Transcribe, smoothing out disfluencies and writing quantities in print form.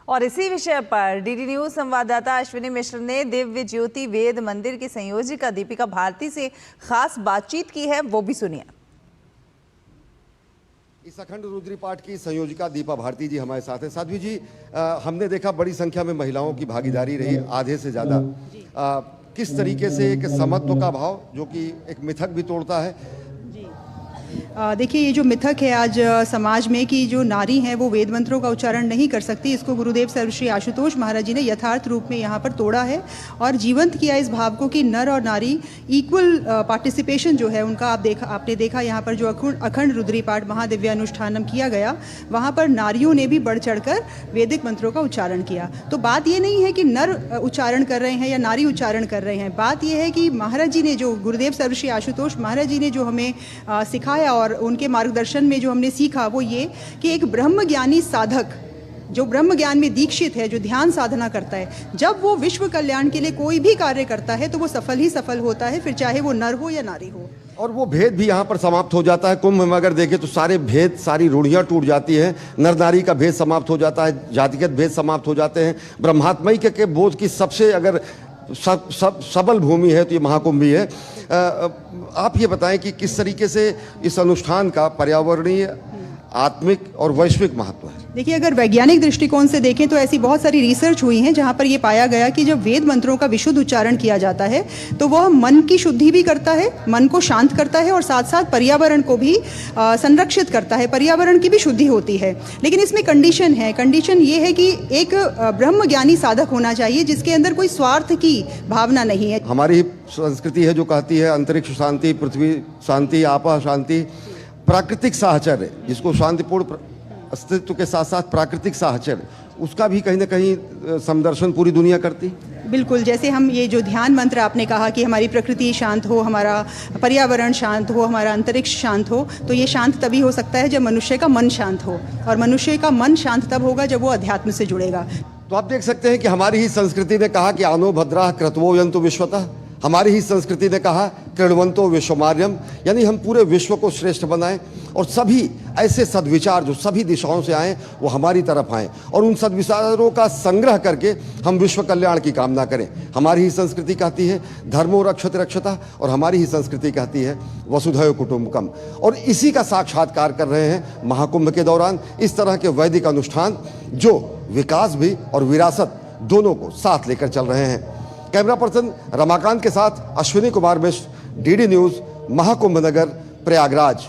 और इसी विषय पर डीडी न्यूज संवाददाता अश्विनी मिश्र ने दिव्य ज्योति वेद मंदिर की संयोजिका दीपिका भारती से खास बातचीत की है, वो भी सुनिए। इस अखंड रुद्री पाठ की संयोजिका दीपा भारती जी हमारे साथ हैं। साध्वी जी, हमने देखा बड़ी संख्या में महिलाओं की भागीदारी रही, आधे से ज्यादा। किस तरीके से एक समत्व का भाव जो कि एक मिथक भी तोड़ता है। देखिए, ये जो मिथक है आज समाज में कि जो नारी हैं वो वेद मंत्रों का उच्चारण नहीं कर सकती, इसको गुरुदेव सर्वश्री आशुतोष महाराज जी ने यथार्थ रूप में यहाँ पर तोड़ा है और जीवंत किया इस भाव को कि नर और नारी इक्वल पार्टिसिपेशन जो है उनका आपने देखा यहाँ पर जो अखंड रुद्री पाठ महादिव्य अनुष्ठानम किया गया, वहाँ पर नारियों ने भी बढ़ चढ़कर वैदिक मंत्रों का उच्चारण किया। तो बात ये नहीं है कि नर उच्चारण कर रहे हैं या नारी उच्चारण कर रहे हैं, बात यह है कि महाराज जी ने जो गुरुदेव सर्वश्री आशुतोष महाराज जी ने जो हमें सिखाया और उनके मार्गदर्शन में जो हमने सीखा वो ये कि एक ब्रह्म ज्ञानी साधक जो ब्रह्म ज्ञान में दीक्षित है, जो ध्यान साधना करता है, जब वो विश्व कल्याण के लिए कोई भी कार्य करता है तो वो सफल ही सफल होता है, फिर चाहे वो नर हो या नारी हो। और वो भेद भी यहाँ पर समाप्त हो जाता है। कुंभ में अगर देखें तो सारे भेद, सारी रूढ़ियाँ टूट जाती हैं। नर नारी का भेद समाप्त हो जाता है, जातिगत भेद समाप्त हो जाते हैं। ब्रह्मात्मय के बोध की सबसे अगर सबल भूमि है तो ये महाकुंभ भी है। आप ये बताएं कि किस तरीके से इस अनुष्ठान का पर्यावरणीय, आत्मिक और वैश्विक महत्व है। देखिए, अगर वैज्ञानिक दृष्टिकोण से देखें तो ऐसी बहुत सारी रिसर्च हुई है जहां पर ये पाया गया कि जब वेद मंत्रों का विशुद्ध उच्चारण किया जाता है तो वह मन की शुद्धि भी करता है, मन को शांत करता है और साथ साथ पर्यावरण को भी संरक्षित करता है, पर्यावरण की भी शुद्धि होती है। लेकिन इसमें कंडीशन है, कंडीशन ये है कि एक ब्रह्म ज्ञानी साधक होना चाहिए जिसके अंदर कोई स्वार्थ की भावना नहीं है। हमारी संस्कृति है जो कहती है अंतरिक्ष शांति, पृथ्वी शांति, आपा शांति, प्राकृतिक साहचर्य, जिसको शांतिपूर्ण अस्तित्व के साथ साथ प्राकृतिक साहचर्य, उसका भी कहीं ना कहीं समदर्शन पूरी दुनिया करती। बिल्कुल, जैसे हम ये जो ध्यान मंत्र आपने कहा कि हमारी प्रकृति शांत हो, हमारा पर्यावरण शांत हो, हमारा अंतरिक्ष शांत हो, तो ये शांत तभी हो सकता है जब मनुष्य का मन शांत हो, और मनुष्य का मन शांत तब होगा जब वो अध्यात्म से जुड़ेगा। तो आप देख सकते हैं कि हमारी ही संस्कृति ने कहा कि आनो भद्रा क्रतवो यंतु विश्वतः। हमारी ही संस्कृति ने कहा कृण्वन्तो विश्वमार्यम, यानी हम पूरे विश्व को श्रेष्ठ बनाएं और सभी ऐसे सद्विचार जो सभी दिशाओं से आएं वो हमारी तरफ आएं और उन सद्विचारों का संग्रह करके हम विश्व कल्याण की कामना करें। हमारी ही संस्कृति कहती है धर्मो रक्षते रक्षता, और हमारी ही संस्कृति कहती है वसुधैव कुटुम्बकम। और इसी का साक्षात्कार कर रहे हैं महाकुंभ के दौरान इस तरह के वैदिक अनुष्ठान जो विकास भी और विरासत दोनों को साथ लेकर चल रहे हैं। कैमरा पर्सन रमाकांत के साथ अश्विनी कुमार मिश्र, डीडी न्यूज, महाकुंभ नगर, प्रयागराज।